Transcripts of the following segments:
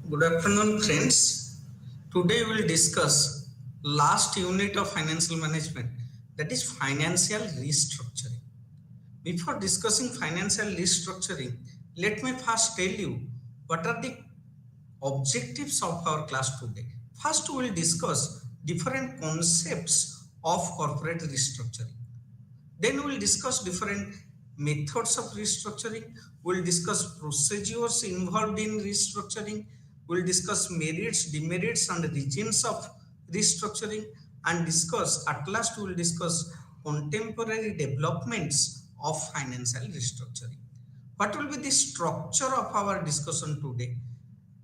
Good afternoon, friends. Today we will discuss last unit of financial management, that is financial restructuring. Before discussing financial restructuring, let me first tell you what are the objectives of our class today. First, we will discuss different concepts of corporate restructuring. Then we will discuss different methods of restructuring. We'll discuss procedures involved in restructuring. We'll discuss merits, demerits, and reasons of restructuring. And discuss, at last, we will discuss contemporary developments of financial restructuring. What will be the structure of our discussion today?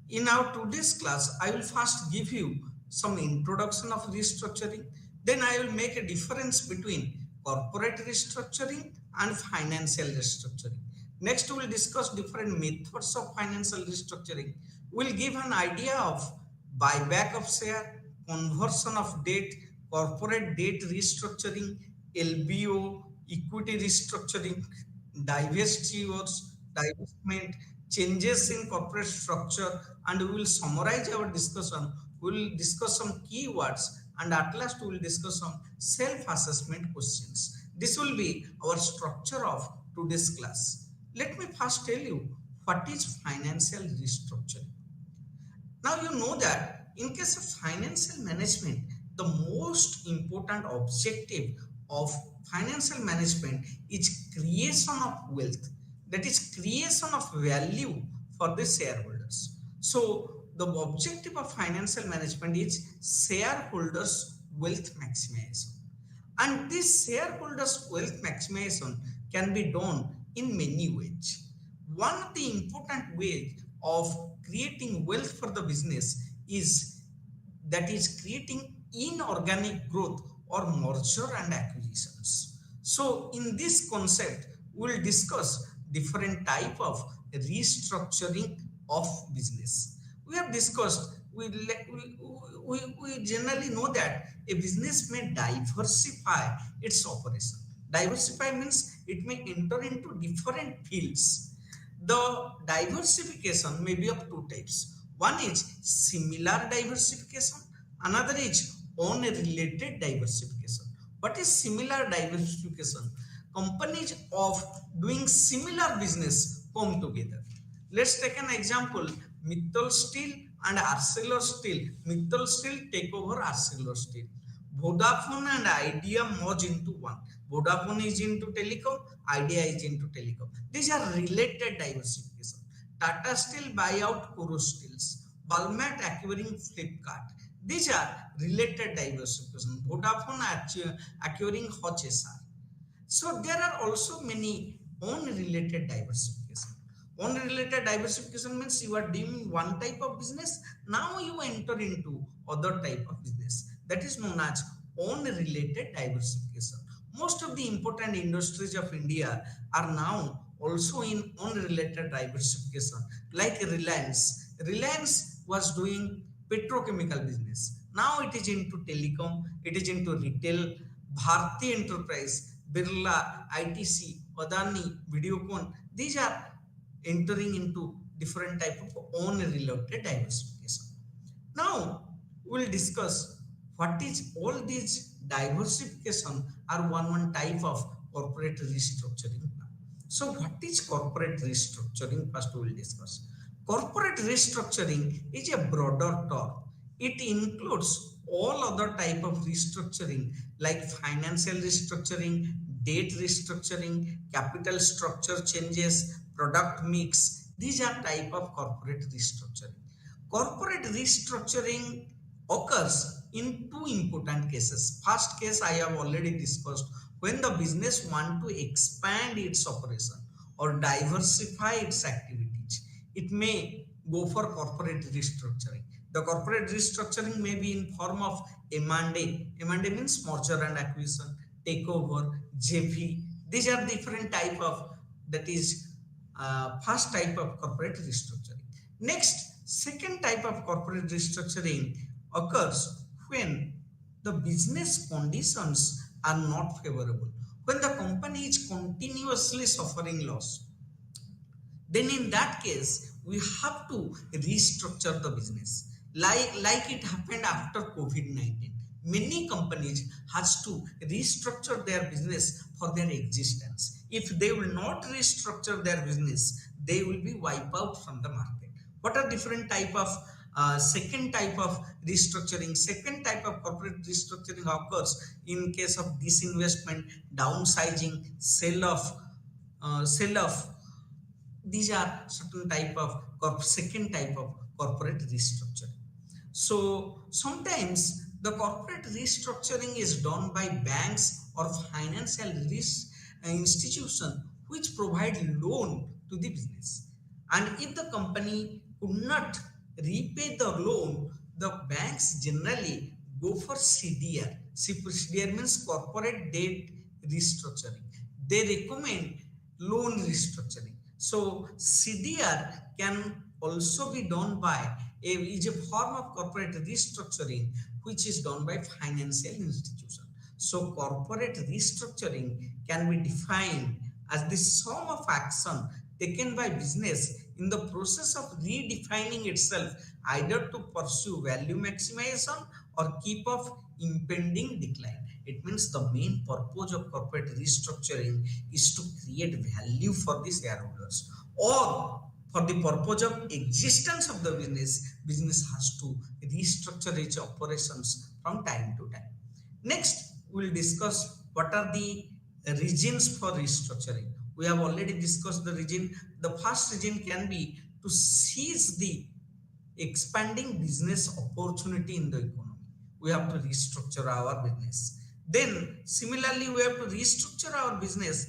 In our today's class, I will first give you some introduction of restructuring. Then I will make a difference between corporate restructuring and financial restructuring. Next, we will discuss different methods of financial restructuring. We will give an idea of buyback of share, conversion of debt, corporate debt restructuring, LBO, equity restructuring, divestment, changes in corporate structure, and we will summarize our discussion. We will discuss some keywords, and at last we will discuss some self-assessment questions. This will be our structure of today's class. Let me first tell you what is financial restructuring. Now you know that in case of financial management, the most important objective of financial management is creation of wealth, that is creation of value for the shareholders. So the objective of financial management is shareholders wealth maximization, and this shareholders wealth maximization can be done in many ways. One of the important ways of creating wealth for the business is creating inorganic growth or merger and acquisitions. So in this concept, we will discuss different type of restructuring of business. We have discussed, we generally know that a business may diversify its operation. Diversify means it may enter into different fields. The diversification may be of two types. One is similar diversification, another is unrelated diversification. What is similar diversification? Companies of doing similar business come together. Let's take an example, Mittal Steel and Arcelor Steel. Mittal Steel take over Arcelor Steel. Vodafone and Idea merge into one. Vodafone is into telecom, Idea is into telecom. These are related diversification. Tata Steel buy out Koro Steels. Walmart acquiring Flipkart. These are related diversification. Vodafone acquiring HSR. So there are also many unrelated diversification. Unrelated diversification means you are doing one type of business, now you enter into other type of business. That is known as unrelated diversification. Most of the important industries of India are now also in unrelated diversification, like Reliance. Reliance was doing petrochemical business. Now it is into telecom, it is into retail. Bharti Enterprise, Birla, ITC, Adani, Videocon, these are entering into different type of unrelated diversification. Now we will discuss what is all these diversification are one type of corporate restructuring. So what is corporate restructuring? First we will discuss. Corporate restructuring is a broader term. It includes all other type of restructuring like financial restructuring, debt restructuring, capital structure changes, product mix. These are type of corporate restructuring. Corporate restructuring occurs in two important cases. First case I have already discussed, when the business want to expand its operation or diversify its activities, it may go for corporate restructuring. The corporate restructuring may be in form of M&A. M&A means merger and acquisition, takeover, JV. These are different type of, that is first type of corporate restructuring. Next, second type of corporate restructuring occurs when the business conditions are not favorable, when the company is continuously suffering loss. Then in that case we have to restructure the business. Like it happened after COVID-19. Many companies has to restructure their business for their existence. If they will not restructure their business, they will be wiped out from the market. What are different type of second type of restructuring? Second type of corporate restructuring occurs in case of disinvestment, downsizing, sell off. These are certain type of second type of corporate restructuring. So sometimes the corporate restructuring is done by banks or financial institution which provide loan to the business. And if the company could not repay the loan, the banks generally go for CDR. CDR means corporate debt restructuring. They recommend loan restructuring. So CDR can also be done by is a form of corporate restructuring which is done by financial institution. So corporate restructuring can be defined as the sum of action taken by business in the process of redefining itself, either to pursue value maximization or keep off impending decline. It means the main purpose of corporate restructuring is to create value for the shareholders, or for the purpose of existence of the business has to restructure its operations from time to time. Next, we will discuss what are the reasons for restructuring. We have already discussed the reason. The first reason can be to seize the expanding business opportunity in the economy. We have to restructure our business. Then similarly, we have to restructure our business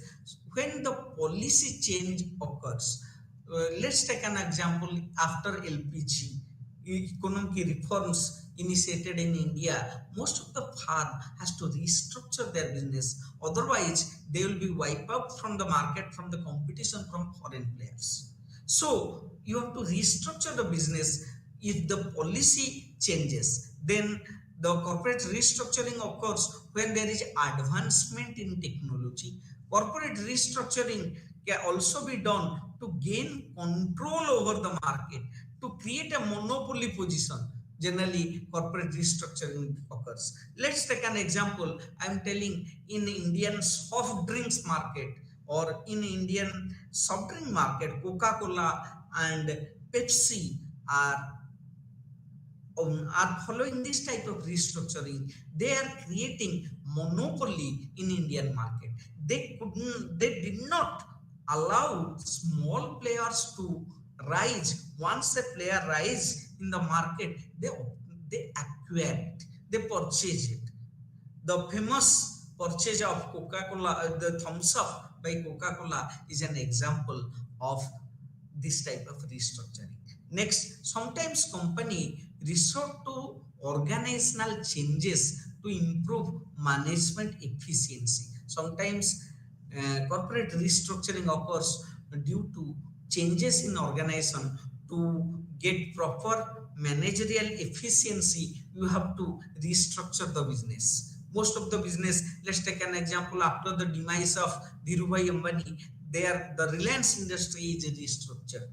when the policy change occurs. Let's take an example. After LPG economic reforms initiated in India, most of the farm has to restructure their business. Otherwise, they will be wiped out from the market, from the competition from foreign players. So you have to restructure the business. If the policy changes, then the corporate restructuring occurs when there is advancement in technology. Corporate restructuring can also be done to gain control over the market, to create a monopoly position. Generally, corporate restructuring occurs. Let's take an example. I'm telling, in Indian soft drinks market or in Indian soft drink market, Coca-Cola and Pepsi are following this type of restructuring. They are creating monopoly in Indian market. They did not allow small players to rise. Once a player rise in the market, they acquire it, they purchase it. The famous purchase of Coca-Cola, the thumbs up by Coca-Cola, is an example of this type of restructuring. Next, sometimes company resort to organizational changes to improve management efficiency. Sometimes corporate restructuring occurs due to changes in organization. To get proper managerial efficiency, you have to restructure the business. Most of the business, let's take an example. After the demise of Dhirubhai Ambani, the Reliance industry is restructured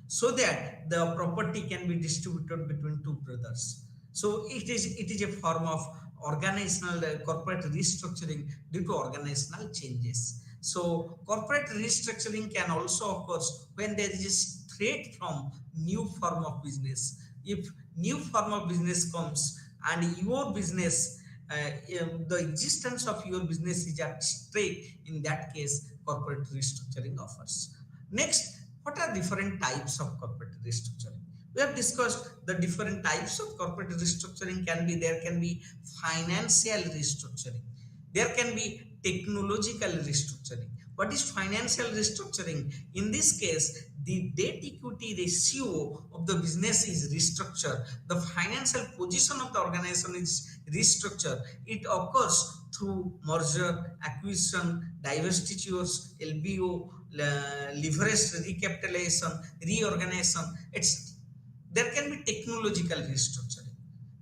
so that the property can be distributed between two brothers. So it is a form of organizational corporate restructuring due to organizational changes. So corporate restructuring can also occur when there is a threat from new form of business. If new form of business comes and your business, the existence of your business is at stake, in that case, corporate restructuring offers. Next, what are different types of corporate restructuring? We have discussed the different types of corporate restructuring. There can be financial restructuring. There can be technological restructuring. What is financial restructuring? In this case, the debt equity ratio of the business is restructured. The financial position of the organization is restructured. It occurs through merger, acquisition, divestitures, LBO, leverage recapitalization, reorganization, etc. There can be technological restructuring.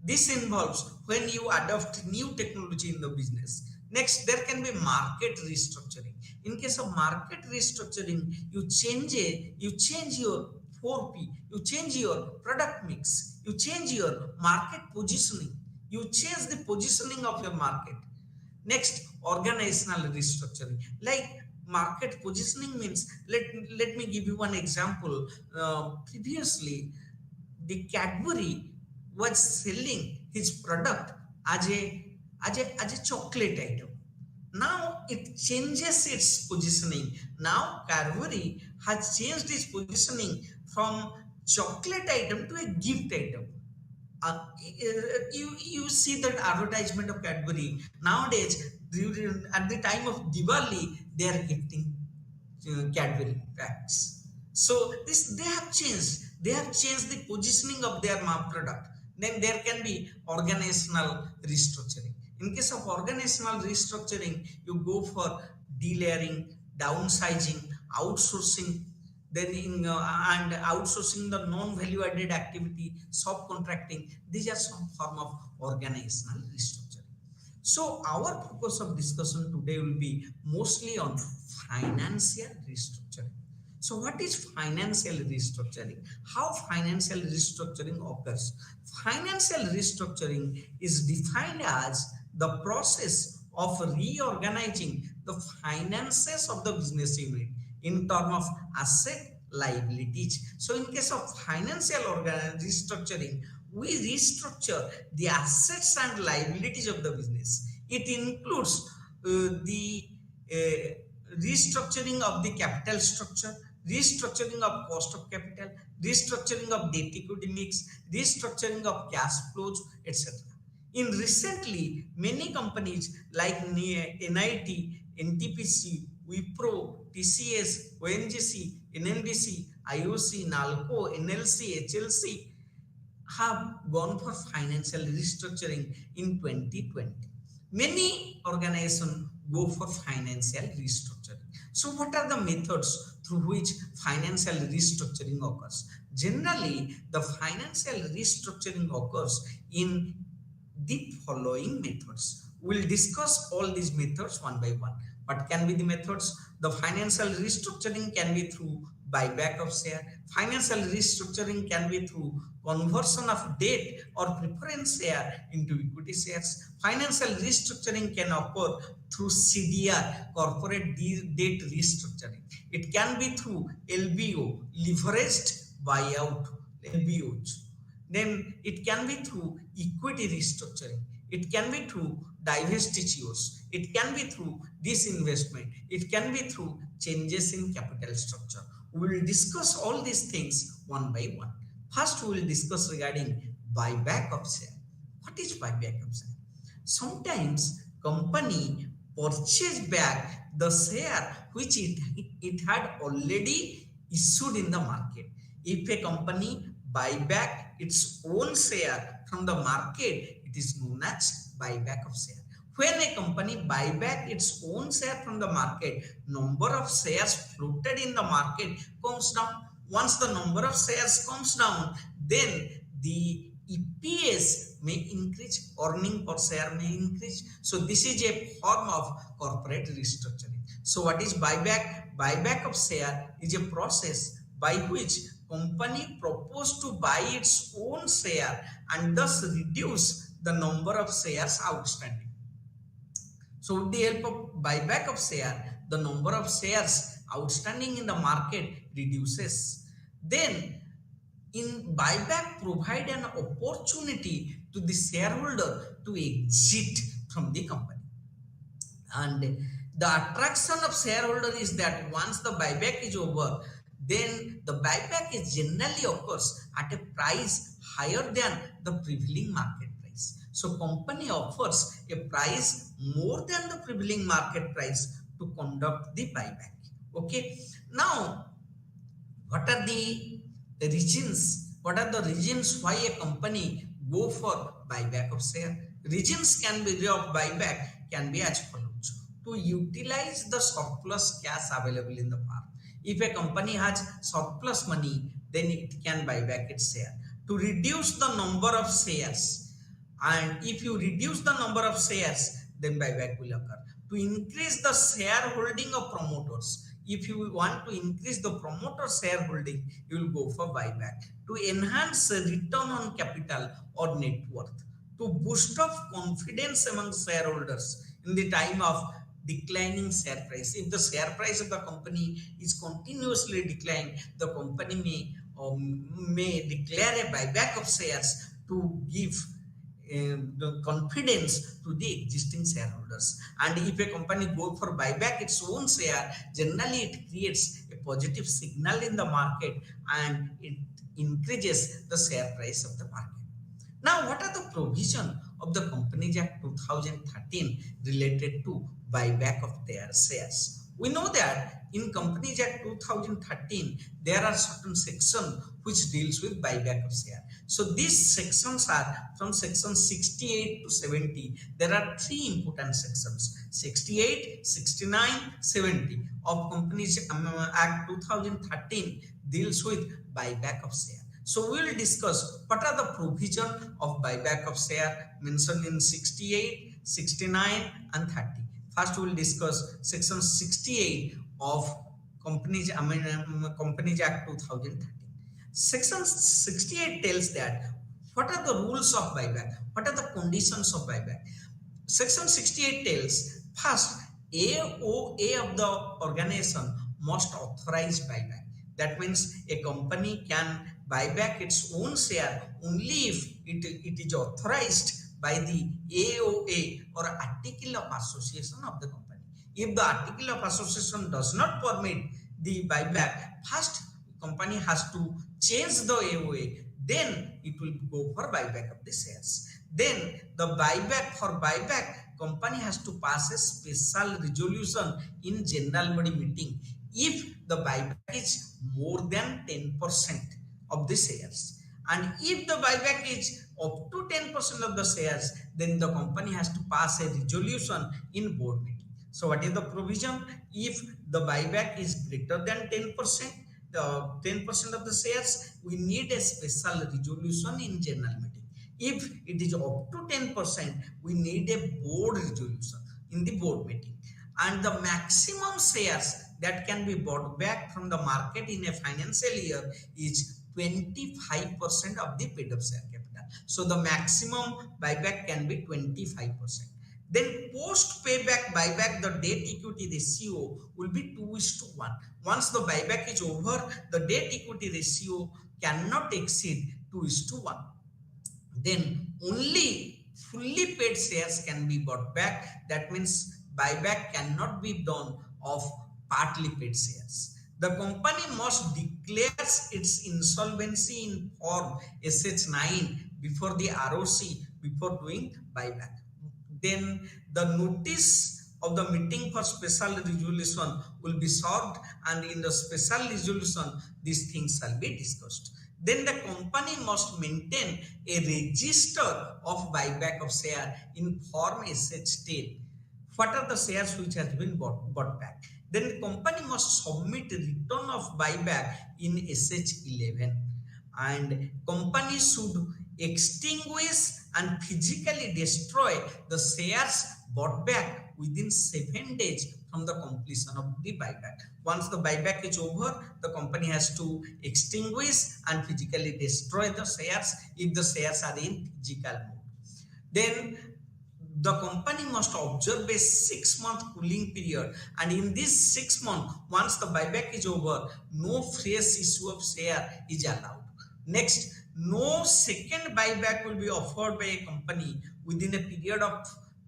This involves when you adopt new technology in the business. Next, there can be market restructuring. In case of market restructuring, you change your 4P, you change your product mix, you change your market positioning, you change the positioning of your market. Next, organizational restructuring. Like market positioning means, let me give you one example. Previously, the Cadbury was selling his product as a chocolate item. Now it changes its positioning. Now Cadbury has changed its positioning from chocolate item to a gift item. You see that advertisement of Cadbury nowadays. At the time of Diwali, they are gifting Cadbury packs. So this they have changed. They have changed the positioning of their product. Then there can be organizational restructuring. In case of organizational restructuring, you go for delayering, downsizing, outsourcing, then and outsourcing the non-value added activity, subcontracting. These are some form of organizational restructuring. So our focus of discussion today will be mostly on financial restructuring. So what is financial restructuring? How financial restructuring occurs? Financial restructuring is defined as the process of reorganizing the finances of the business unit in terms of asset liabilities. So in case of financial restructuring, we restructure the assets and liabilities of the business. It includes the restructuring of the capital structure, restructuring of cost of capital, restructuring of debt equity mix, restructuring of cash flows, etc. In recently, many companies like NIT, NTPC, Wipro, TCS, ONGC, NMDC, IOC, NALCO, NLC, HLC have gone for financial restructuring in 2020. Many organizations go for financial restructuring. So what are the methods through which financial restructuring occurs? Generally, the financial restructuring occurs in the following methods. We'll discuss all these methods one by one. What can be the methods? The financial restructuring can be through buyback of share. Financial restructuring can be through conversion of debt or preference share into equity shares. Financial restructuring can occur through CDR, corporate debt restructuring. It can be through LBO, leveraged buyout, LBOs. Then it can be through equity restructuring. It can be through divestitures. It can be through disinvestment. It can be through changes in capital structure. We will discuss all these things one by one. First, we will discuss regarding buyback of share. What is buyback of share? Sometimes company purchase back the share which it had already issued in the market. If a company buy back its own share from the market, it is known as buyback of share. When a company buy back its own share from the market, number of shares floated in the market comes down. Once the number of shares comes down, then the EPS may increase, earning per share may increase. So this is a form of corporate restructuring. So what is buyback? Buyback of share is a process by which company propose to buy its own share and thus reduce the number of shares outstanding. So with the help of buyback of share, the number of shares outstanding in the market reduces. Then in buyback provide an opportunity to the shareholder to exit from the company. And the attraction of shareholder is that once the buyback is over, then the buyback is generally occurs at a price higher than the prevailing market price. So company offers a price more than the prevailing market price to conduct the buyback. Okay. Now, what are the reasons? What are the reasons why a company go for buyback of share? Reasons can be of buyback can be as follows: to utilize the surplus cash available in the firm. If a company has surplus money, then it can buy back its share. To reduce the number of shares, and if you reduce the number of shares, then buyback will occur. To increase the shareholding of promoters. If you want to increase the promoter shareholding, you will go for buyback. To enhance return on capital or net worth, to boost up confidence among shareholders in the time of declining share price. If the share price of the company is continuously declining, the company may declare a buyback of shares to give the confidence to the existing shareholders. And if a company go for buyback its own share, generally it creates a positive signal in the market and it increases the share price of the market. Now, what are the provision of the Companies Act 2013 related to buyback of their shares? We know that in Companies Act 2013, there are certain sections which deals with buyback of share. So these sections are from section 68 to 70. There are three important sections: 68, 69, 70 of Companies Act 2013 deals with buyback of share. So we will discuss what are the provision of buyback of share mentioned in 68, 69 and 30. First we will discuss section 68 of Companies Act 2013. Section 68 tells that what are the rules of buyback, what are the conditions of buyback. Section 68 tells first AOA of the organization must authorize buyback. That means a company can buy back its own share only if it is authorized by the AOA or Article of Association of the company. If the Article of Association does not permit the buyback, first company has to change the AOA, then it will go for buyback of the shares. Then the buyback, company has to pass a special resolution in general body meeting if the buyback is more than 10% of the shares. And if the buyback is up to 10% of the shares, then the company has to pass a resolution in board meeting. So what is the provision? If the buyback is greater than 10%, the 10% of the shares, we need a special resolution in general meeting. If it is up to 10%, we need a board resolution in the board meeting. And the maximum shares that can be bought back from the market in a financial year is 25% of the paid up share capital. So the maximum buyback can be 25%. Then post payback buyback, the debt equity ratio will be 2:1. Once the buyback is over, the debt equity ratio cannot exceed 2:1. Then only fully paid shares can be bought back. That means buyback cannot be done of partly paid shares. The company must declare its insolvency in form SH9 before the ROC before doing buyback. Then the notice of the meeting for special resolution will be served, and in the special resolution these things shall be discussed. Then the company must maintain a register of buyback of share in form SH10. What are the shares which has been bought back? Then the company must submit return of buyback in SH11, and company should extinguish and physically destroy the shares bought back within 7 days from the completion of the buyback. Once the buyback is over, the company has to extinguish and physically destroy the shares if the shares are in physical mode. Then the company must observe a 6-month cooling period, and in this 6 months, once the buyback is over, no fresh issue of share is allowed. Next, no second buyback will be offered by a company within a period of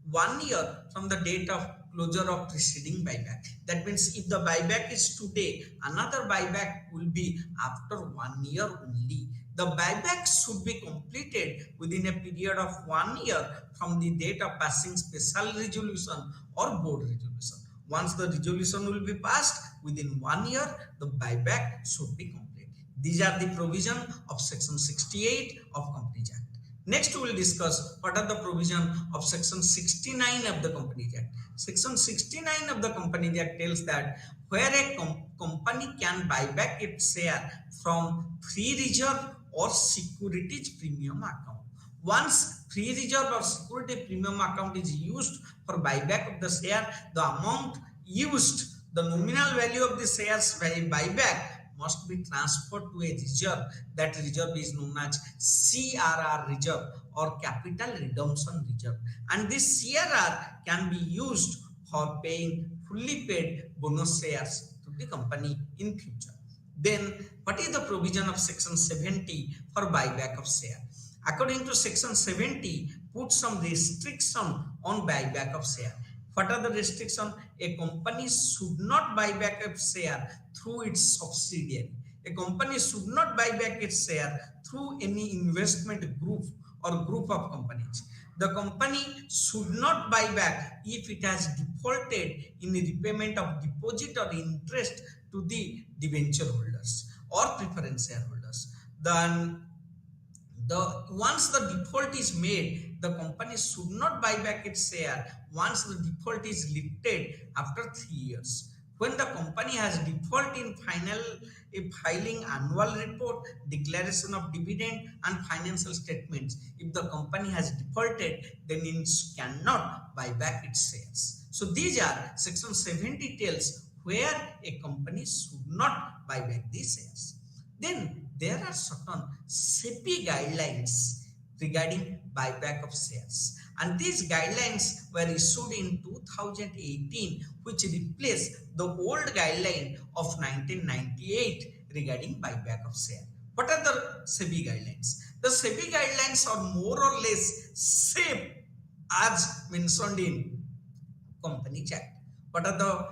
1 year from the date of closure of preceding buyback. That means if the buyback is today, another buyback will be after 1 year only. The buyback should be completed within a period of 1 year from the date of passing special resolution or board resolution. Once the resolution will be passed within 1 year, the buyback should be completed. These are the provision of section 68 of Companies Act. Next, we will discuss what are the provision of section 69 of the Companies Act. Section 69 of the Companies Act tells that where a company can buy back its share from free reserve or securities premium account. Once free reserve or security premium account is used for buyback of the share, the amount used The nominal value of the shares buyback must be transferred to a reserve. That reserve is known as CRR reserve or capital redemption reserve. And this CRR can be used for paying fully paid bonus shares to the company in future. Then, what is the provision of Section 70 for buyback of share? According to Section 70, put some restriction on buyback of share. What are the restrictions? A company should not buy back a share through its subsidiary. A company should not buy back its share through any investment group or group of companies. The company should not buy back if it has defaulted in the repayment of deposit or interest to the debenture holders or preference shareholders. Then once the default is made, the company should not buy back its share once the default is lifted after 3 years. When the company has default in filing annual report, declaration of dividend and financial statements, if the company has defaulted, then it cannot buy back its shares. So these are Section 70 tells where a company should not buy back these shares. Then there are certain SEBI guidelines regarding buyback of shares, and these guidelines were issued in 2018, which replaced the old guideline of 1998 regarding buyback of share. What are the SEBI guidelines? The SEBI guidelines are more or less same as mentioned in Companies Act. What are the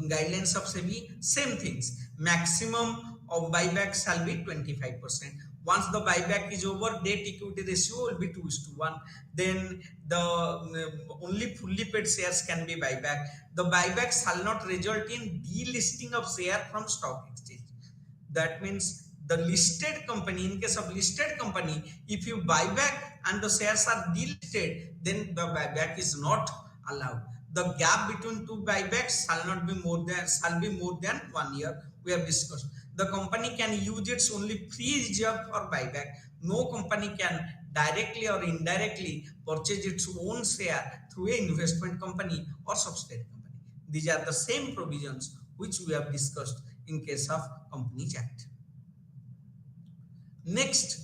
guidelines of SEBI? Same things. Maximum of buyback shall be 25%. Once the buyback is over, debt equity ratio will be 2:1. Then the only fully paid shares can be buyback. The buyback shall not result in delisting of share from stock exchange. That means the listed company, in case of listed company, if you buy back and the shares are delisted, then the buyback is not allowed. The gap between two buybacks shall be more than 1 year. We have discussed. The company can use its only free reserve for buyback. No company can directly or indirectly purchase its own share through an investment company or subsidiary company. These are the same provisions which we have discussed in case of Companies Act. Next,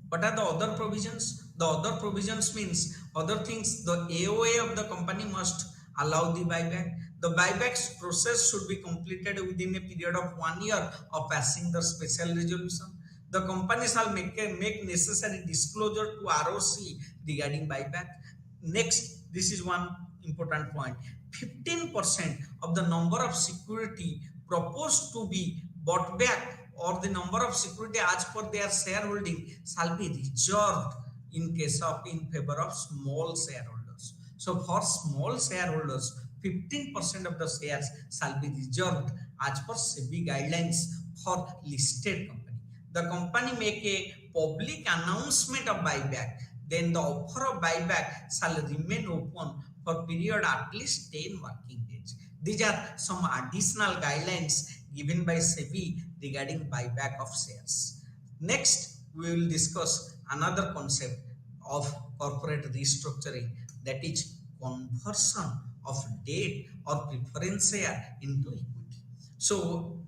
what are the other provisions? The other provisions means other things. The AOA of the company must allow the buyback. The buyback process should be completed within a period of 1 year of passing the special resolution. The company shall make necessary disclosure to ROC regarding buyback. Next, this is one important point. 15% of the number of security proposed to be bought back or the number of security as per their shareholding shall be reserved in favor of small shareholders. So for small shareholders, 15% of the shares shall be reserved as per SEBI guidelines for listed company. The company make a public announcement of buyback, then the offer of buyback shall remain open for period at least 10 working days. These are some additional guidelines given by SEBI regarding buyback of shares. Next, we will discuss another concept of corporate restructuring, that is conversion of debt or preference share into equity. So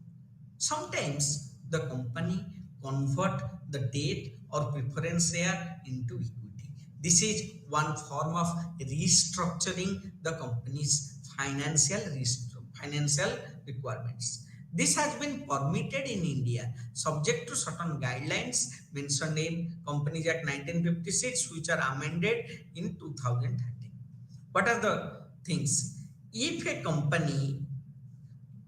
sometimes the company convert the debt or preference share into equity. This is one form of restructuring the company's financial requirements. This has been permitted in India subject to certain guidelines mentioned in Companies Act 1956, which are amended in 2013. What are the things? If a company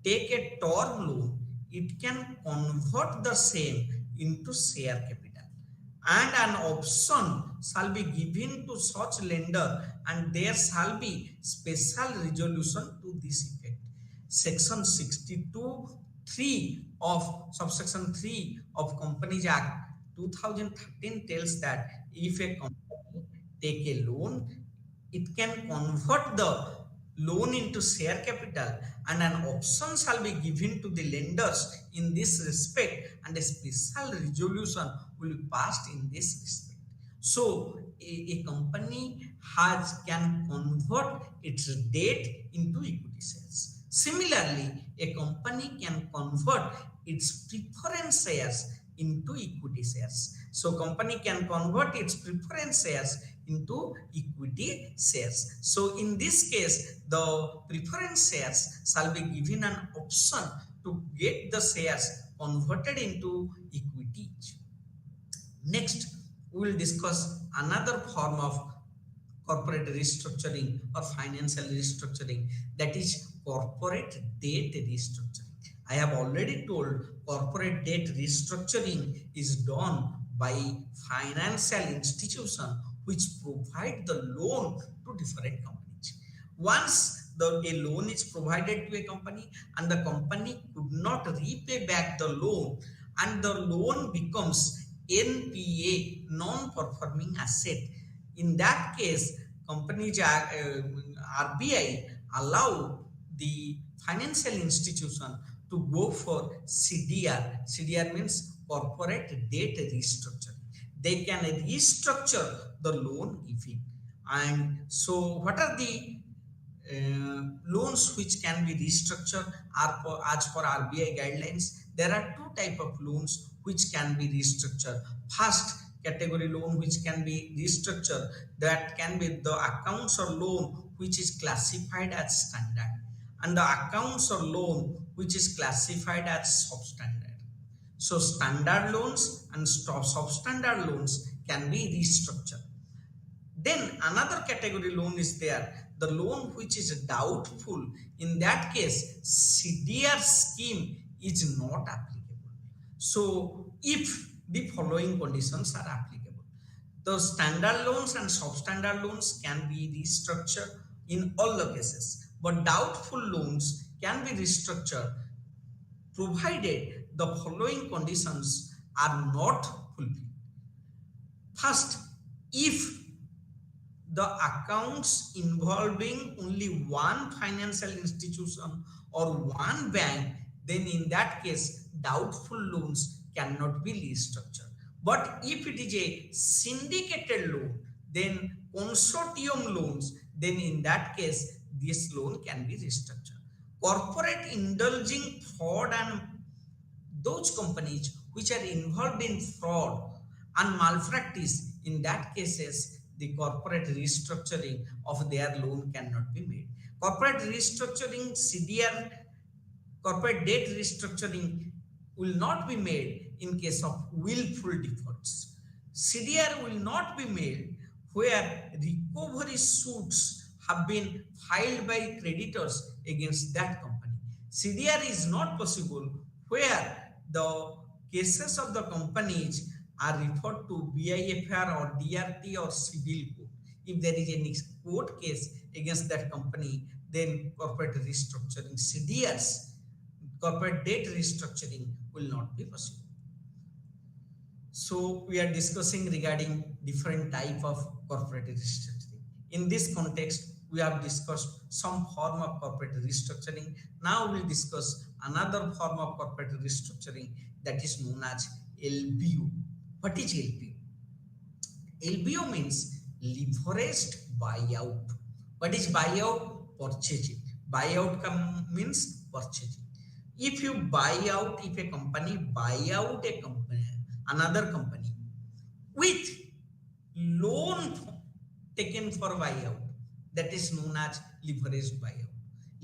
take a term loan, it can convert the same into share capital, and an option shall be given to such lender, and there shall be special resolution to this effect. Section 62(3) of subsection 3 of Companies Act 2013 tells that if a company take a loan, it can convert the loan into share capital, and an option shall be given to the lenders in this respect, and a special resolution will be passed in this respect. So a company has can convert its debt into equity shares. Similarly, a company can convert its preference shares into equity shares. So company can convert its preference shares into equity shares. So in this case, the preference shares shall be given an option to get the shares converted into equity. Next, we will discuss another form of corporate restructuring or financial restructuring, that is corporate debt restructuring. I have already told corporate debt restructuring is done by financial institution which provide the loan to different companies. Once a loan is provided to a company and the company could not repay back the loan, and the loan becomes NPA, non-performing asset. In that case, companies RBI allow the financial institution to go for CDR. CDR means corporate debt restructuring. They can restructure the loan giving. And so, what are the loans which can be restructured are as per RBI guidelines? There are two type of loans which can be restructured. First category loan which can be restructured, that can be the accounts or loan which is classified as standard, and the accounts or loan which is classified as substandard. So standard loans and substandard loans can be restructured. Then another category loan is there, the loan which is doubtful. In that case, CDR scheme is not applicable. So if the following conditions are applicable, the standard loans and substandard loans can be restructured in all the cases, but doubtful loans can be restructured provided the following conditions are not fulfilled. First, if the accounts involving only one financial institution or one bank, then in that case, doubtful loans cannot be restructured. But if it is a syndicated loan, then consortium loans, then in that case, this loan can be restructured. Corporate indulging fraud and those companies which are involved in fraud and malpractice, in that cases the corporate restructuring of their loan cannot be made. Corporate restructuring, CDR, corporate debt restructuring will not be made in case of willful defaults. CDR will not be made where recovery suits have been filed by creditors against that company. CDR is not possible where the cases of the companies are referred to BIFR or DRT or civil court. If there is any court case against that company, then corporate restructuring, CDRs, corporate debt restructuring will not be possible. So we are discussing regarding different type of corporate restructuring. In this context, we have discussed some form of corporate restructuring. Now we'll discuss another form of corporate restructuring, that is known as LBO. What is LBO? LBO means leveraged buyout. What is buyout? Purchasing. Buyout means purchasing. If you buy out, if a company buy out a company, another company with loan taken for buyout, that is known as leveraged buyout.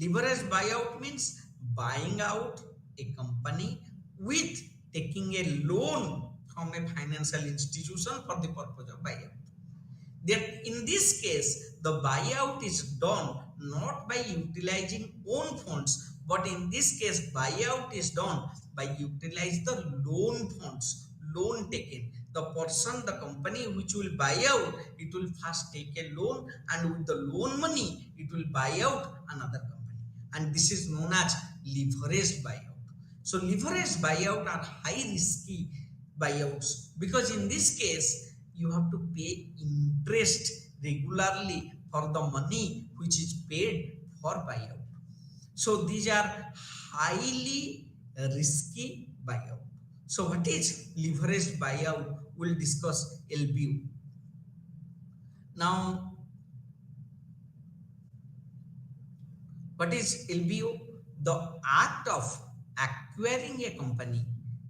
Leveraged buyout means buying out a company with taking a loan from a financial institution for the purpose of buyout. That in this case, the buyout is done not by utilizing own funds, but in this case, buyout is done by utilizing the loan funds, loan taken. The person, the company which will buy out, it will first take a loan, and with the loan money, it will buy out another company. And this is known as leveraged buyout. So leveraged buyout are high risky buyouts, because in this case, you have to pay interest regularly for the money which is paid for buyout. So these are highly risky buyout. So what is leveraged buyout? We'll discuss LBO. Now, what is LBO? The act of acquiring a company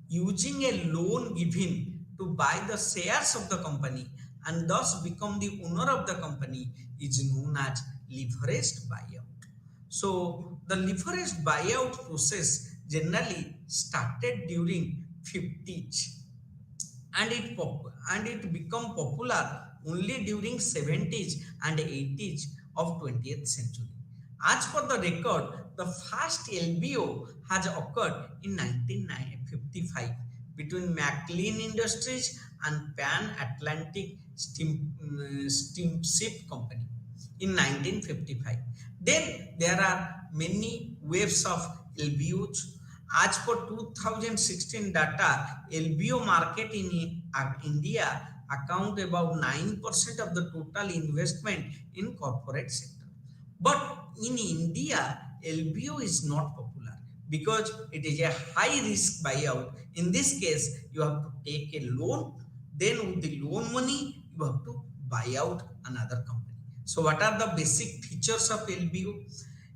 using a loan given to buy the shares of the company and thus become the owner of the company is known as leveraged buyout. So the leveraged buyout process generally started during 50s and it become popular only during 70s and 80s of 20th century. As per the record, the first LBO has occurred in 1955 between McLean Industries and Pan Atlantic Steamship Company in 1955. Then there are many waves of LBOs. As per 2016 data, LBO market in India account about 9% of the total investment in corporate sector. But in India, LBO is not popular because it is a high risk buyout. In this case, you have to take a loan, then with the loan money, you have to buy out another company. So, what are the basic features of LBO?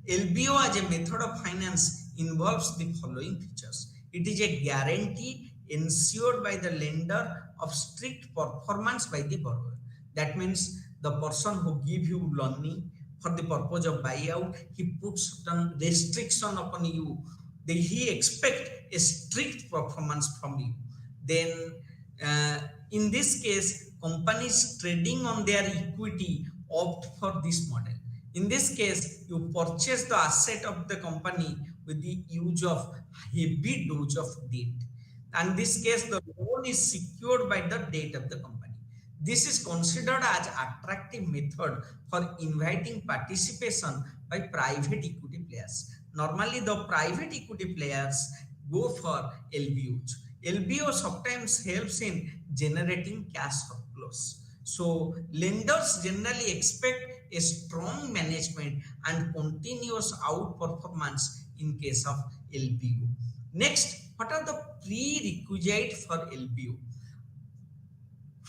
LBO as a method of finance involves the following features. It is a guarantee ensured by the lender of strict performance by the borrower. That means the person who give you money for the purpose of buyout, he puts certain restriction upon you. He expect a strict performance from you. Then, uh, in this case, companies trading on their equity opt for this model. In this case, you purchase the asset of the company with the use of heavy dose of debt. And this case, the loan is secured by the debt of the company. This is considered as attractive method for inviting participation by private equity players. Normally, the private equity players go for LBOs. LBO sometimes helps in generating cash surplus. So lenders generally expect a strong management and continuous outperformance in case of LBO. Next, what are the prerequisites for LBO?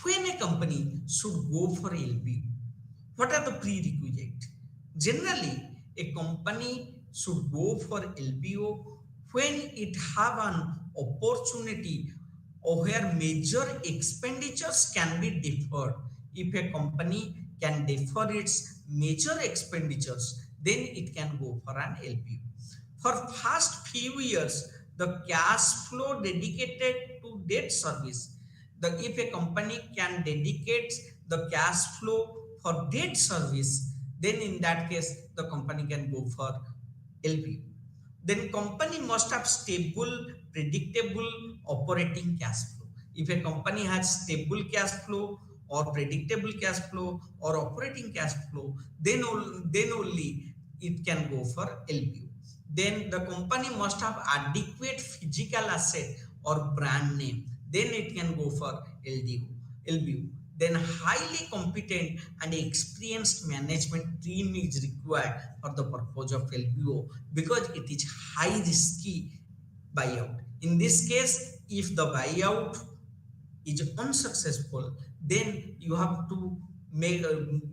When a company should go for LBO, what are the prerequisites? Generally, a company should go for LBO when it have an opportunity or where major expenditures can be deferred. If a company can defer its major expenditures, then it can go for an LBO. For past few years, the cash flow dedicated to debt service, if a company can dedicate the cash flow for debt service, then in that case the company can go for LBO. Then company must have stable, predictable operating cash flow. If a company has stable cash flow or predictable cash flow or operating cash flow, then only it can go for LBO. Then the company must have adequate physical asset or brand name. Then it can go for LBO. Then highly competent and experienced management team is required for the purpose of LBO because it is high risky buyout. In this case, if the buyout is unsuccessful, then you have to make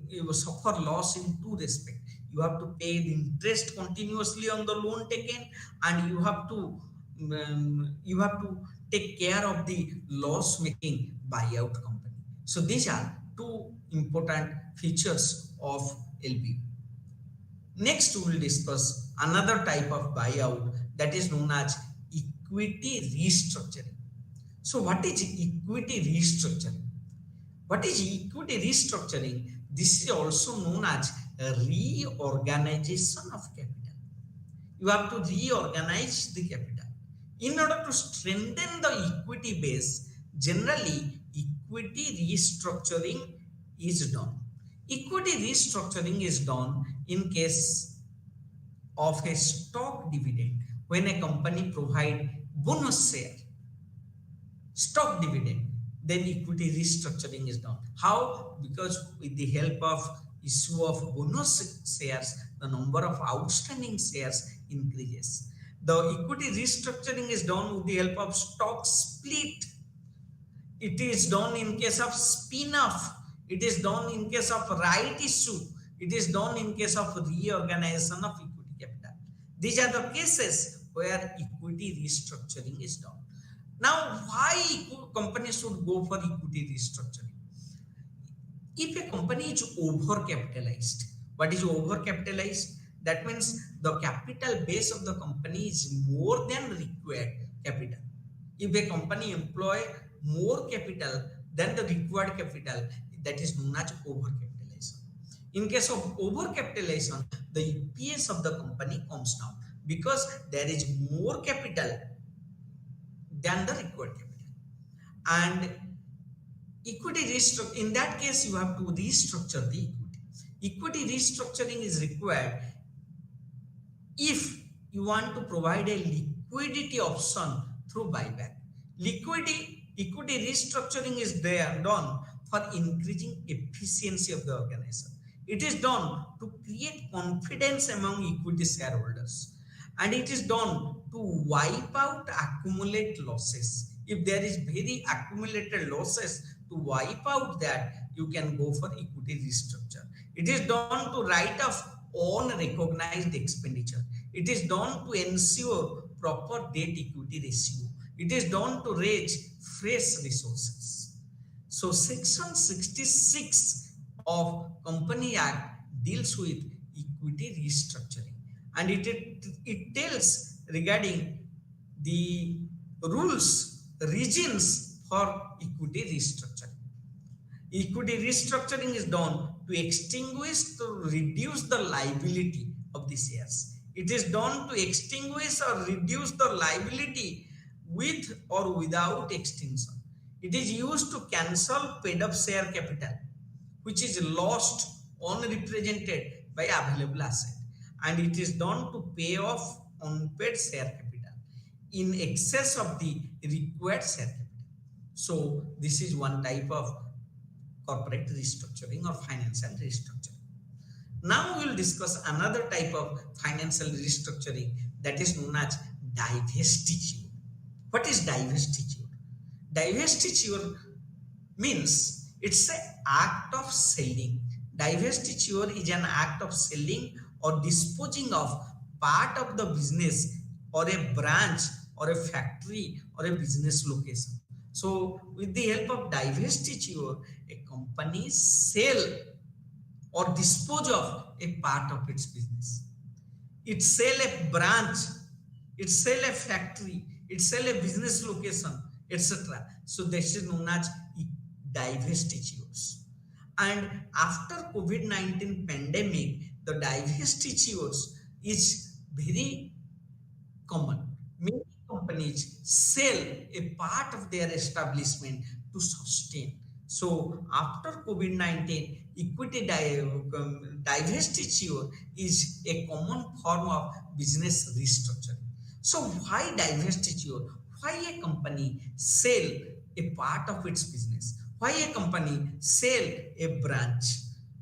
you suffer loss in two respects. You have to pay the interest continuously on the loan taken, and you have to take care of the loss making buyout company. So these are two important features of LBO. Next, we will discuss another type of buyout that is known as equity restructuring. So, what is equity restructuring? What is equity restructuring? This is also known as a reorganization of capital. You have to reorganize the capital. In order to strengthen the equity base, generally equity restructuring is done. Equity restructuring is done in case of a stock dividend when a company provide bonus share, stock dividend, then equity restructuring is done. How? Because with the help of issue of bonus shares, the number of outstanding shares increases. The equity restructuring is done with the help of stock split. It is done in case of spin-off. It is done in case of right issue. It is done in case of reorganization of equity capital. These are the cases where equity restructuring is done. Now, why companies should go for equity restructuring? If a company is overcapitalized, what is overcapitalized? That means the capital base of the company is more than required capital. If a company employ more capital than the required capital, that is known as overcapitalization. In case of overcapitalization, the EPS of the company comes down because there is more capital than the required capital. And equity restructure, in that case, you have to restructure the equity. Equity restructuring is required if you want to provide a liquidity option through buyback. Equity restructuring is there done for increasing efficiency of the organization. It is done to create confidence among equity shareholders, and it is done to wipe out accumulate losses. If there is very accumulated losses, to wipe out that, you can go for equity restructure. It is done to write off unrecognized expenditure. It is done to ensure proper debt equity ratio. It is done to raise fresh resources. So section 66 of Company Act deals with equity restructuring, and it tells regarding the rules, regimes for equity restructuring. Equity restructuring is done to extinguish, to reduce the liability of the shares. It is done to extinguish or reduce the liability with or without extinction. It is used to cancel paid up share capital, which is lost unrepresented by available asset. And it is done to pay off unpaid share capital in excess of the required share capital. So this is one type of corporate restructuring or financial restructuring. Now we will discuss another type of financial restructuring, that is known as divestiture. What is divestiture? Divestiture means it's an act of selling. Divestiture is an act of selling or disposing of part of the business or a branch or a factory or a business location. So with the help of divestiture, a company sell or dispose of a part of its business. It sell a branch, it sell a factory, it sell a business location, etc. So this is known as divestitures. And after COVID-19 pandemic, the divestitures is very common. Many companies sell a part of their establishment to sustain. So after COVID-19, equity divestiture is a common form of business restructuring. So why divestiture? Why a company sell a part of its business? Why a company sell a branch?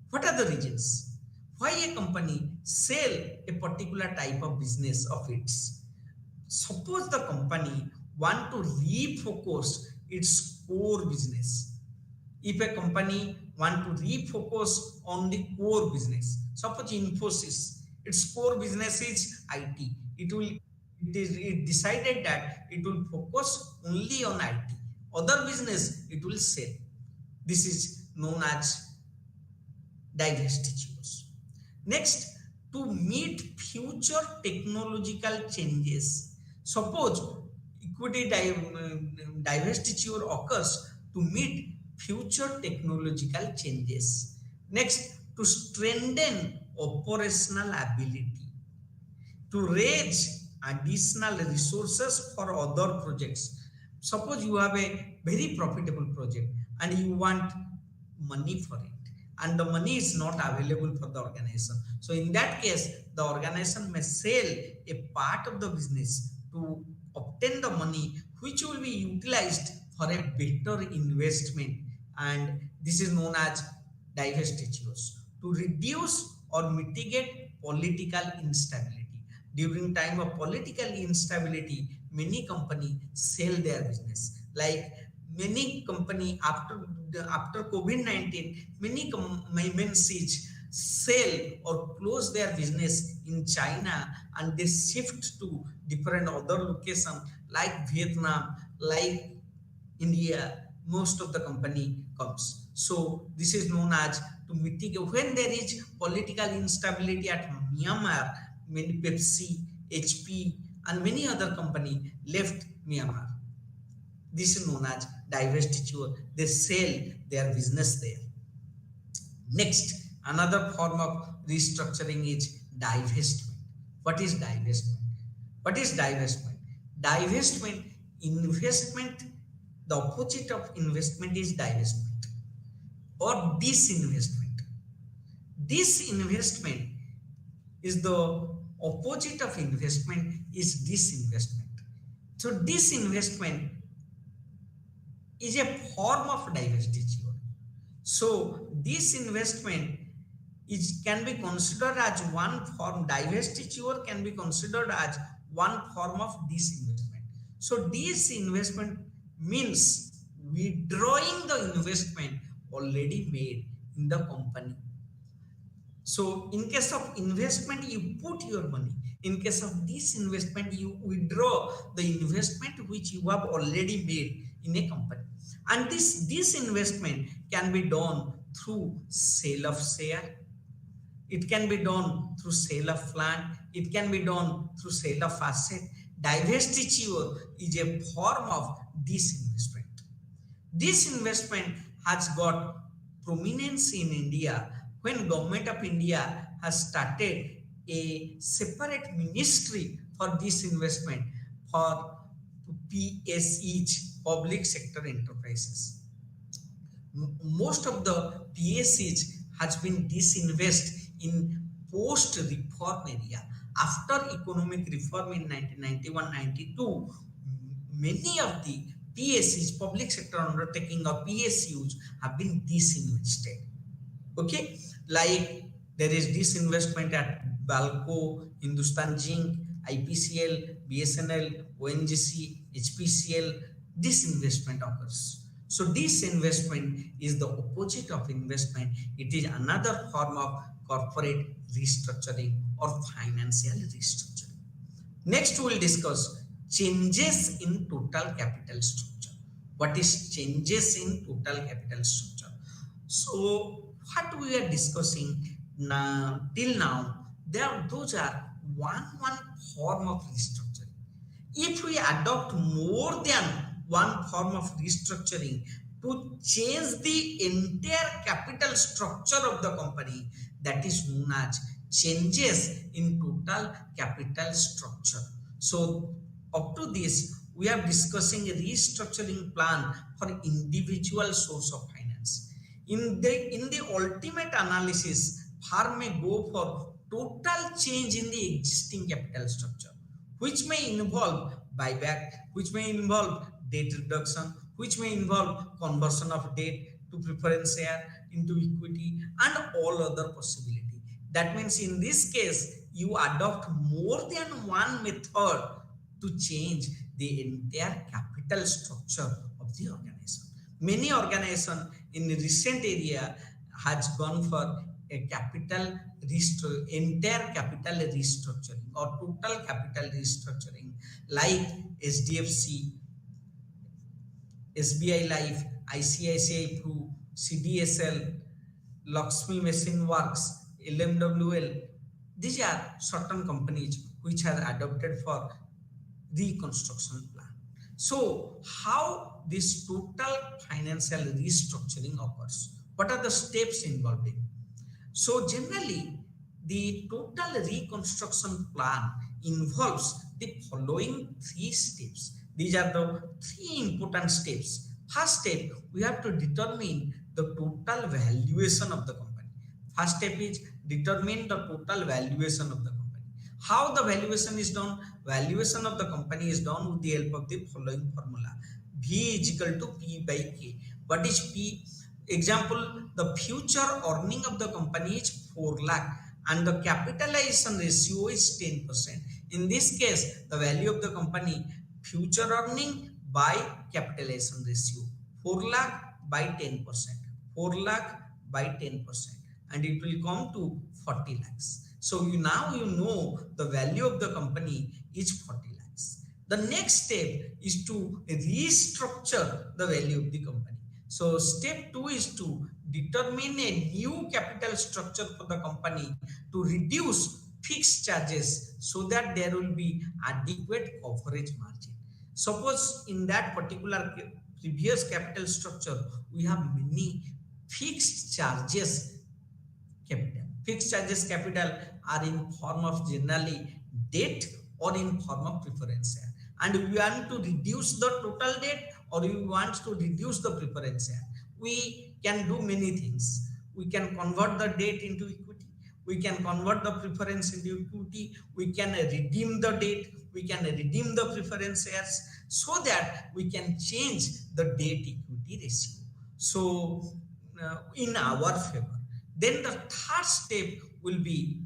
What are the reasons? Why a company sell a particular type of business of its? Suppose the company want to refocus its core business. If a company want to refocus on the core business, suppose Infosys, its core business is IT. It decided that it will focus only on IT. Other business it will sell. This is known as divestitures. Next, to meet future technological changes. Suppose equity divestiture occurs to meet future technological changes. Next, to strengthen operational ability, to raise additional resources for other projects. Suppose you have a very profitable project and you want money for it, and the money is not available for the organization. So in that case, the organization may sell a part of the business to obtain the money which will be utilized for a better investment, and this is known as divestitures. To reduce or mitigate political instability. During time of political instability, many companies sell their business. Like many company after COVID-19, many MNCs sell or close their business in China and they shift to different other location like Vietnam, like India. Most of the company comes. So this is known as to mitigate when there is political instability at Myanmar. Many Pepsi, HP, and many other company left Myanmar. This is known as divestiture. They sell their business there. Next, another form of restructuring is divestment. What is divestment? What is divestment? Divestment, investment, the opposite of investment is divestment or disinvestment. Disinvestment is the opposite of investment is disinvestment. So disinvestment is a form of divestiture. So this investment is can be considered as one form. Divestiture can be considered as one form of disinvestment. So disinvestment means withdrawing the investment already made in the company. So in case of investment, you put your money. In case of disinvestment, you withdraw the investment which you have already made in a company. And this disinvestment can be done through sale of share. It can be done through sale of land. It can be done through sale of asset. Divestiture is a form of disinvestment. This investment has got prominence in India when government of India has started a separate ministry for this investment for PSEs, public sector enterprises. Most of the PSEs has been disinvest in post-reform area. After economic reform in 1991-92, many of the PSEs, public sector undertaking or PSUs, have been disinvested. Okay, like there is disinvestment at Balco, Hindustan Zinc, IPCL, BSNL, ONGC, HPCL. Disinvestment occurs. So disinvestment is the opposite of investment. It is another form of corporate restructuring or financial restructuring. Next, we will discuss changes in total capital structure. What is changes in total capital structure? So, what we are discussing now, till now, those are one form of restructuring. If we adopt more than one form of restructuring to change the entire capital structure of the company, that is known as changes in total capital structure. So up to this, we are discussing a restructuring plan for individual source of finance. In the ultimate analysis, firm may go for total change in the existing capital structure, which may involve buyback, which may involve debt reduction, which may involve conversion of debt to preference share into equity and all other possibility. That means in this case, you adopt more than one method to change the entire capital structure of the organization. Many organizations in the recent area has gone for a capital entire capital restructuring or total capital restructuring like SDFC, SBI Life, ICICI Pru, CDSL, Lakshmi Machine Works, LMWL. These are certain companies which have adopted for reconstruction plan. So how this total financial restructuring occurs? What are the steps involved in? So generally, the total reconstruction plan involves the following three steps. These are the three important steps. First step, we have to determine the total valuation of the company. First step is determine the total valuation of the company. How the valuation is done? Valuation of the company is done with the help of the following formula. V is equal to P by K. What is P? Example, the future earning of the company is 4 lakh and the capitalization ratio is 10%. In this case, the value of the company future earning by capitalization ratio. 4 lakh by 10%. 4 lakh by 10%. And it will come to 40 lakhs. So now you know the value of the company is 40 lakhs. The next step is to restructure the value of the company. So step 2 is to determine a new capital structure for the company to reduce fixed charges so that there will be adequate coverage margin. Suppose in that particular previous capital structure, we have many fixed charges capital. Fixed charges capital are in form of generally debt or in form of preference share. And we want to reduce the total debt or we want to reduce the preference share. We can do many things. We can convert the debt into equity. We can convert the preference into equity. We can redeem the debt. We can redeem the preference shares so that we can change the debt equity ratio. So, in our favor. Then the third step will be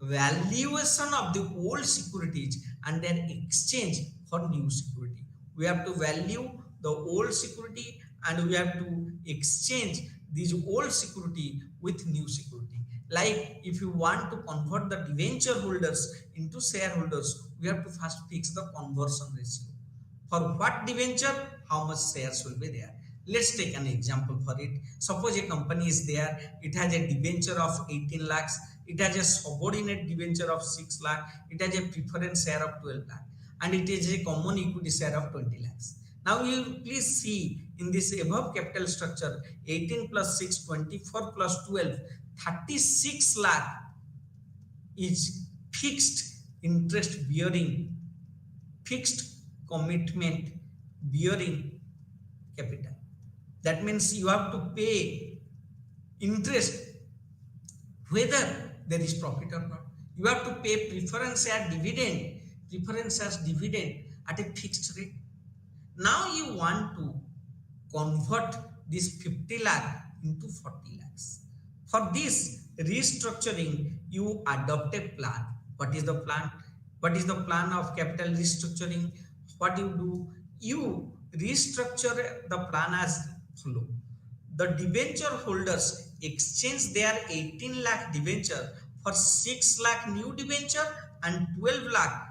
valuation of the old securities and then exchange for new security. We have to value the old security and we have to exchange these old security with new security. Like if you want to convert the debenture holders into shareholders, we have to first fix the conversion ratio. For what debenture, how much shares will be there. Let's take an example for it. Suppose a company is there, it has a debenture of 18 lakhs, it has a subordinate debenture of 6 lakh, it has a preference share of 12 lakh, and it is a common equity share of 20 lakhs. Now you please see in this above capital structure, 18 plus 6, 24 plus 12, 36 lakh is fixed interest bearing, fixed commitment bearing capital. That means you have to pay interest whether there is profit or not. You have to pay preference share dividend, at a fixed rate. Now you want to convert this 50 lakh into 40 lakhs. For this restructuring, you adopt a plan. What is the plan? What is the plan of capital restructuring? What you do? You restructure the plan as follow. The debenture holders exchange their 18 lakh debenture for 6 lakh new debenture and 12 lakh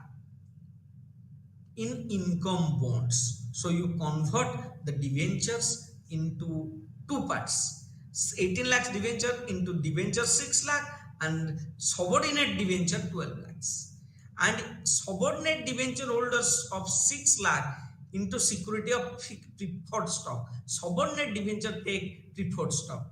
in income bonds. So you convert the debentures into two parts. 18 lakhs debenture into debenture 6 lakh and subordinate debenture 12 lakhs. And subordinate debenture holders of 6 lakh into security of preferred stock. Subordinate debenture take preferred stock.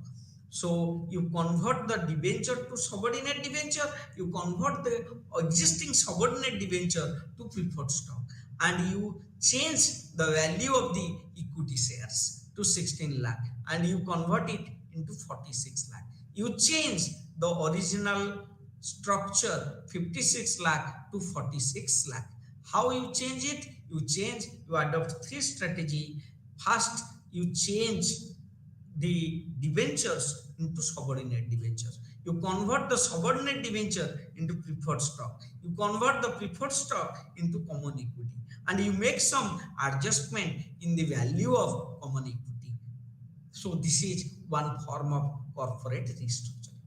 So you convert the debenture to subordinate debenture, you convert the existing subordinate debenture to preferred stock, and you change the value of the equity shares to 16 lakh and you convert it into 46 lakh. You change the original structure 56 lakh to 46 lakh. How you change it? You adopt three strategy. First, you change the debentures into subordinate debentures. You convert the subordinate debenture into preferred stock. You convert the preferred stock into common equity. And you make some adjustment in the value of common equity. So this is one form of corporate restructuring.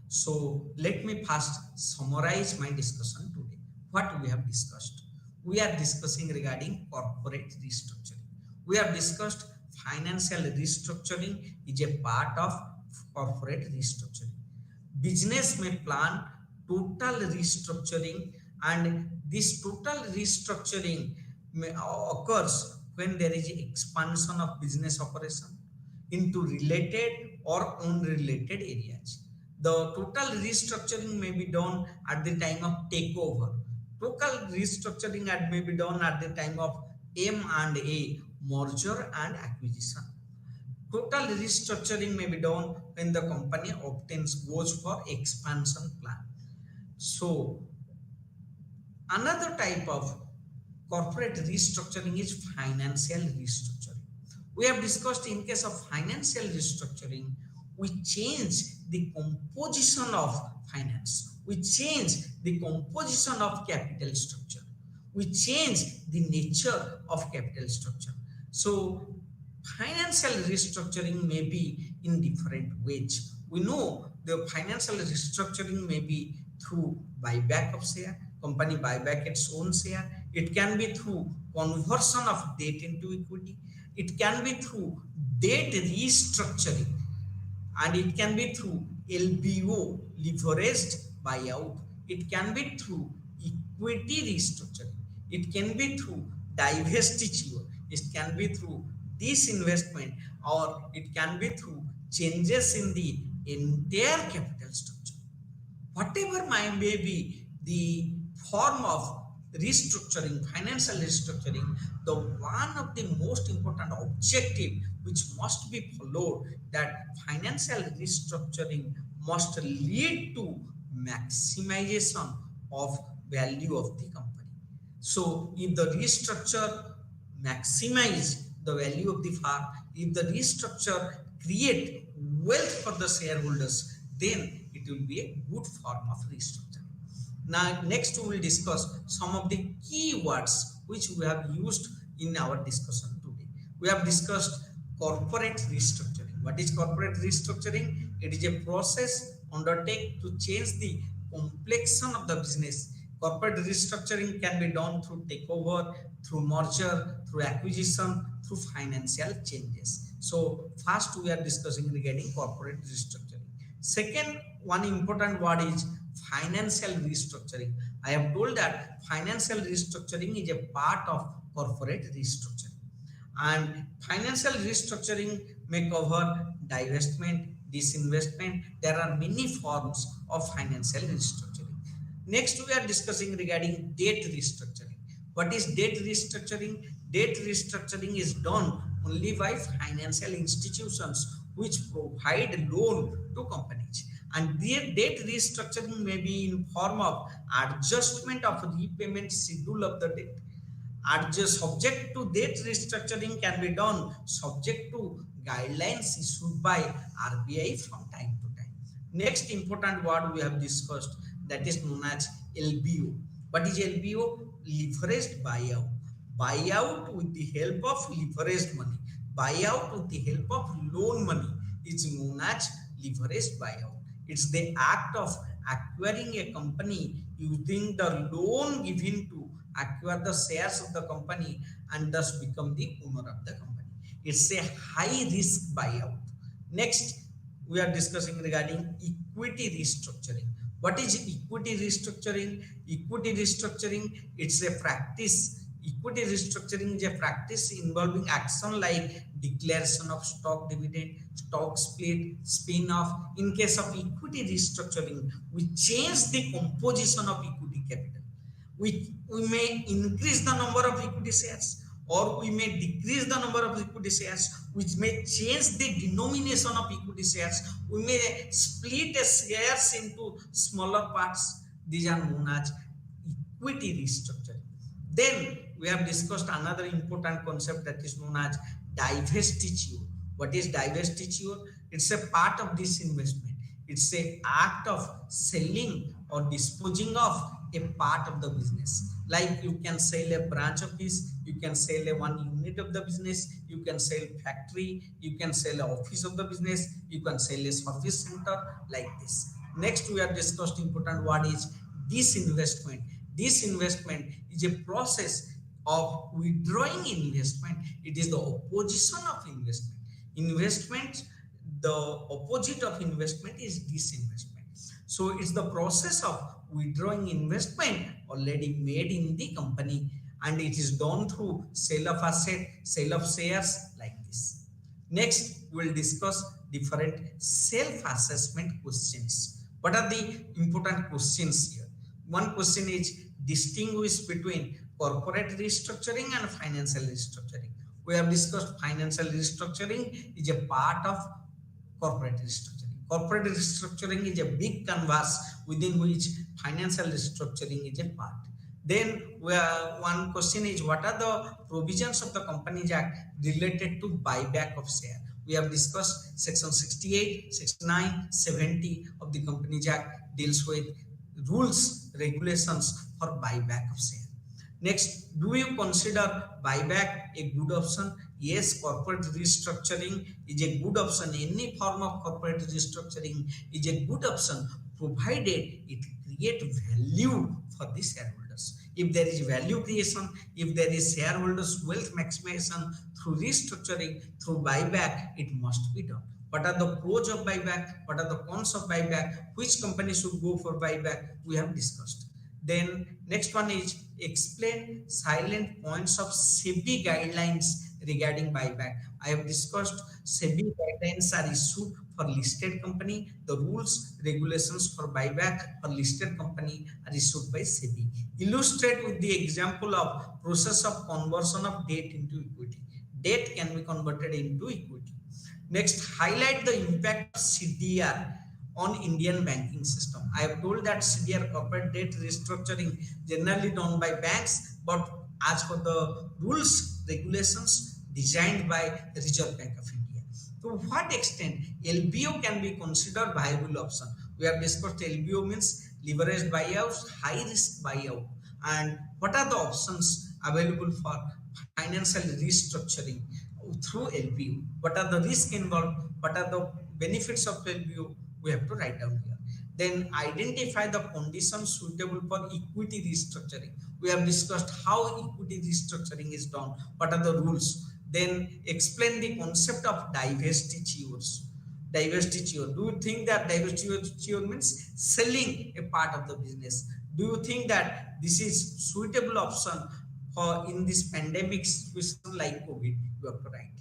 So let me first summarize my discussion today. What we have discussed? We are discussing regarding corporate restructuring. We have discussed financial restructuring is a part of corporate restructuring. Business may plan total restructuring, and this total restructuring occurs when there is expansion of business operation into related or unrelated areas. The total restructuring may be done at the time of takeover. Total restructuring may be done at the time of M&A, merger and acquisition. Total restructuring may be done when the company goes for expansion plan. So another type of corporate restructuring is financial restructuring. We have discussed in case of financial restructuring, we change the composition of finance. We change the composition of capital structure. We change the nature of capital structure. So Financial restructuring may be in different ways. We know the financial restructuring may be through buyback of share, company buyback its own share. It can be through conversion of debt into equity. It can be through debt restructuring, and it can be through LBO, leveraged buyout. It can be through equity restructuring. It can be through divestiture. It can be through disinvestment, or it can be through changes in the entire capital structure. Whatever may be the form of restructuring, financial restructuring, the one of the most important objective which must be followed, that financial restructuring must lead to maximization of value of the company. So if the restructure maximize the value of the firm, if the restructure create wealth for the shareholders, then it will be a good form of restructure. Now, next we will discuss some of the key words which we have used in our discussion today. We have discussed corporate restructuring. What is corporate restructuring? It is a process undertaken to change the complexion of the business. Corporate restructuring can be done through takeover, through merger, through acquisition, through financial changes. So first we are discussing regarding corporate restructuring. Second, one important word is financial restructuring. I have told that financial restructuring is a part of corporate restructuring. And financial restructuring may cover divestment, disinvestment. There are many forms of financial restructuring. Next, we are discussing regarding debt restructuring. What is debt restructuring? Debt restructuring is done only by financial institutions which provide loan to companies. And their debt restructuring may be in form of adjustment of repayment schedule of the debt. Adjust subject to debt restructuring can be done subject to guidelines issued by RBI from time to time. Next important word we have discussed, that is known as LBO. What is LBO? Leveraged buyout. Buyout with the help of leveraged money. Buyout with the help of loan money is known as leveraged buyout. It's the act of acquiring a company using the loan given to acquire the shares of the company and thus become the owner of the company. It's a high risk buyout. Next, we are discussing regarding equity restructuring. What is equity restructuring? Equity restructuring, it's a practice. Equity restructuring is a practice involving action like declaration of stock dividend, stock split, spin-off. In case of equity restructuring, we change the composition of equity capital. We may increase the number of equity shares, or we may decrease the number of equity shares, which may change the denomination of equity shares. We may split the shares into smaller parts. These are known as equity restructuring. Then we have discussed another important concept, that is known as divestiture. What is divestiture? It's a part of this investment. It's a act of selling or disposing of a part of the business. Like you can sell a branch office, you can sell a one unit of the business, you can sell factory, you can sell an office of the business, you can sell a service center, like this. Next, we have discussed important word is disinvestment. Disinvestment is a process of withdrawing investment. It is the opposition of investment. Investment, the opposite of investment is disinvestment. So it's the process of withdrawing investment already made in the company, and it is done through sale of asset, sale of shares, like this. Next, we will discuss different self-assessment questions. What are the important questions here? One question is distinguish between corporate restructuring and financial restructuring. We have discussed financial restructuring is a part of corporate restructuring. Corporate restructuring is a big canvas within which financial restructuring is a part. Then one question is, what are the provisions of the Companies Act related to buyback of share? We have discussed section 68, 69, 70 of the Companies Act deals with rules, regulations for buyback of share. Next, do you consider buyback a good option? Yes, corporate restructuring is a good option. Any form of corporate restructuring is a good option provided it create value for the shareholders. If there is value creation, if there is shareholders wealth maximization through restructuring, through buyback, it must be done. What are the pros of buyback? What are the cons of buyback? Which company should go for buyback? We have discussed. Then next one is explain silent points of SEBI guidelines regarding buyback. I have discussed SEBI guidelines are issued for listed company. The rules regulations for buyback for listed company are issued by SEBI. Illustrate with the example of process of conversion of debt into equity. Debt can be converted into equity. Next, highlight the impact of CDR on Indian banking system. I have told that CDR, corporate debt restructuring, generally done by banks, but as per the rules, regulations designed by Reserve Bank of India. To what extent LBO can be considered viable option? We have discussed LBO means leveraged buyouts, high risk buyout, and what are the options available for financial restructuring through LBO? What are the risks involved? What are the benefits of LBO? We have to write down here. Then identify the conditions suitable for equity restructuring. We have discussed how equity restructuring is done. What are the rules? Then explain the concept of divestitures. Divestiture. Do you think that divestiture means selling a part of the business? Do you think that this is suitable option for in this pandemic situation like COVID? You have to write.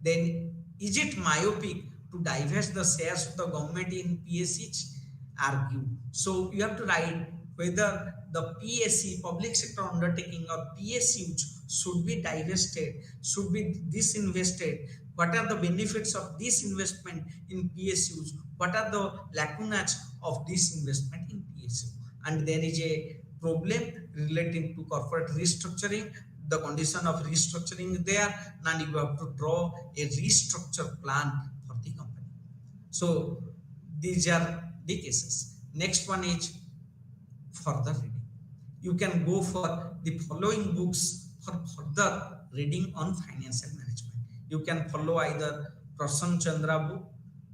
Then is it myopic to divest the shares of the government in PSH? Argue. So you have to write whether the PSE, public sector undertaking, or PSUs should be divested, should be disinvested. What are the benefits of this investment in PSUs? What are the lacunas of this investment in PSU? And there is a problem relating to corporate restructuring, the condition of restructuring there, and you have to draw a restructure plan for the company. So these are the cases. Next one is further reading. You can go for the following books for further reading on financial management. You can follow either Prasan Chandra book.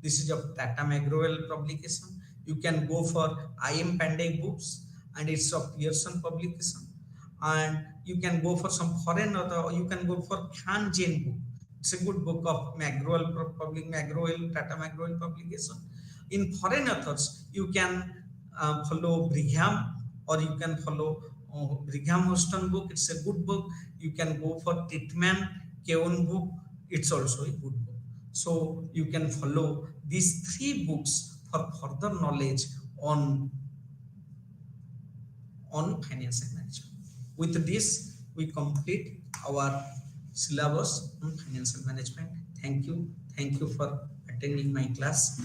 This is a Tata McGraw publication. You can go for I.M. Pandey books, and it's of Pearson publication. And you can go for some foreign author. You can go for Khan Jain book. It's a good book of McGraw public McGraw Tata McGraw publication. In foreign authors, you can follow Brigham, or you can follow Brigham Houston book. It's a good book. You can go for Titman Keown book. It's also a good book. So you can follow these three books for further knowledge on financial management. With this, we complete our syllabus on financial management. Thank you. Thank you for attending my class.